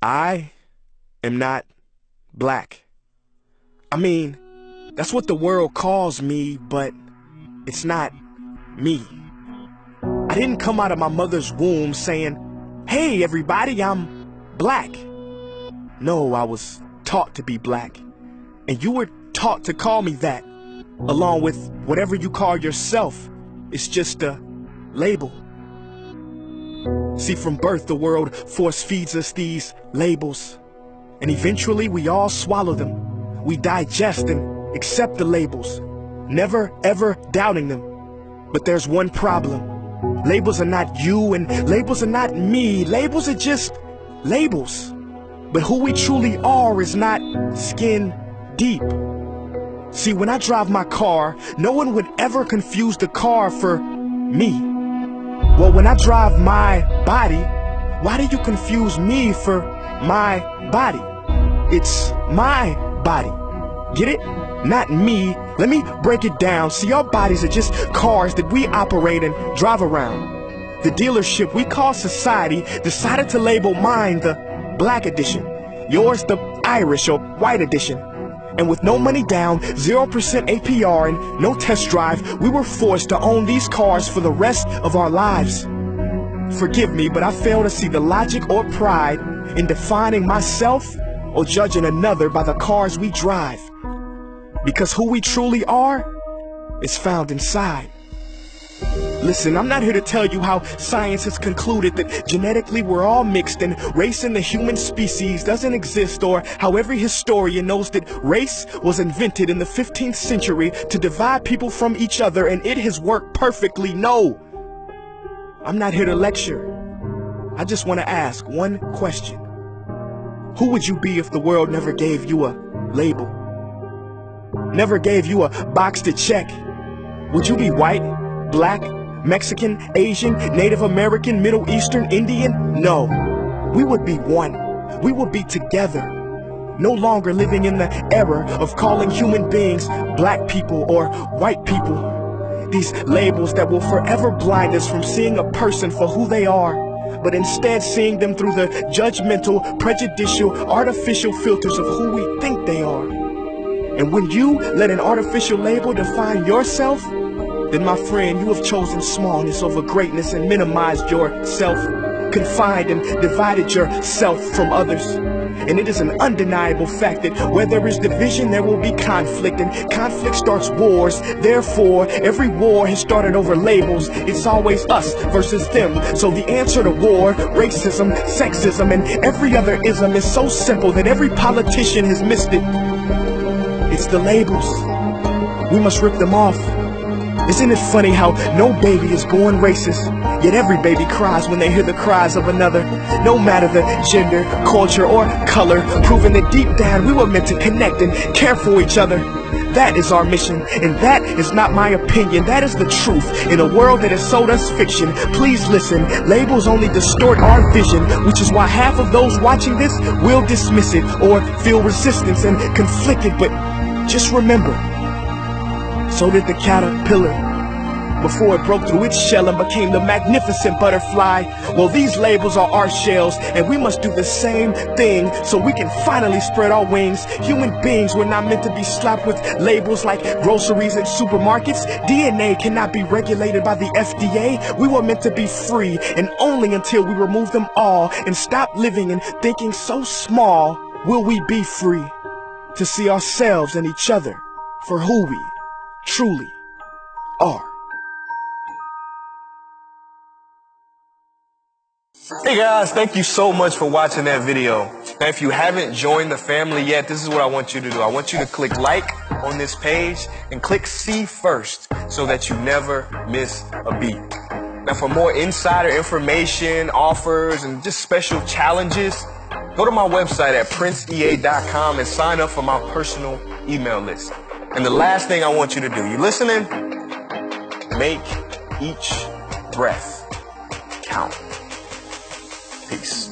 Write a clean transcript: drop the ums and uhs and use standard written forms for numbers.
I am not black. I mean, that's what the world calls me, but it's not me. I didn't come out of my mother's womb saying, "Hey everybody, I'm black." No, I was taught to be black. And you were taught to call me that, along with whatever you call yourself. It's just a label. See, from birth, the world force feeds us these labels. And eventually we all swallow them. We digest and accept the labels, never ever doubting them. But there's one problem. Labels are not you and labels are not me. Labels are just labels. But who we truly are is not skin deep. See, when I drive my car, no one would ever confuse the car for me. Well, when I drive my body, why do you confuse me for my body? It's my body. Get it? Not me. Let me break it down. See, our bodies are just cars that we operate and drive around. The dealership we call society decided to label mine the black edition, yours the Irish or white edition. And with no money down, 0% APR and no test drive, we were forced to own these cars for the rest of our lives. Forgive me, but I fail to see the logic or pride in defining myself or judging another by the cars we drive. Because who we truly are is found inside. Listen, I'm not here to tell you how science has concluded that genetically we're all mixed and race in the human species doesn't exist, or how every historian knows that race was invented in the 15th century to divide people from each other and it has worked perfectly. No, I'm not here to lecture. I just want to ask one question. Who would you be if the world never gave you a label? Never gave you a box to check? Would you be white, black, Mexican, Asian, Native American, Middle Eastern, Indian? No, we would be one. We would be together. No longer living in the era of calling human beings black people or white people. These labels that will forever blind us from seeing a person for who they are, but instead seeing them through the judgmental, prejudicial, artificial filters of who we think they are. And when you let an artificial label define yourself, then my friend, you have chosen smallness over greatness and minimized yourself, confined and divided yourself from others. And it is an undeniable fact that where there is division, there will be conflict, and conflict starts wars. Therefore, every war has started over labels. It's always us versus them. So the answer to war, racism, sexism, and every other ism is so simple that every politician has missed it. It's the labels. We must rip them off. Isn't it funny how no baby is born racist, yet every baby cries when they hear the cries of another, no matter the gender, culture, or color, proving that deep down we were meant to connect and care for each other. That is our mission, and that is not my opinion. That is the truth. In a world that has sold us fiction, please listen, labels only distort our vision, which is why half of those watching this will dismiss it or feel resistance and conflicted. But just remember, so did the caterpillar before it broke through its shell and became the magnificent butterfly. Well, these labels are our shells, and we must do the same thing so we can finally spread our wings. Human beings were not meant to be slapped with labels like groceries and supermarkets. DNA cannot be regulated by the FDA. We were meant to be free, and only until we remove them all and stop living and thinking so small will we be free to see ourselves and each other for who we truly are. Hey guys, thank you so much for watching that video. Now if you haven't joined the family yet, this is what I want you to do. I want you to click like on this page and click see first so that you never miss a beat. Now for more insider information, offers, and just special challenges, go to my website at princeea.com and sign up for my personal email list. And the last thing I want you to do, you listening? Make each breath count. Peace.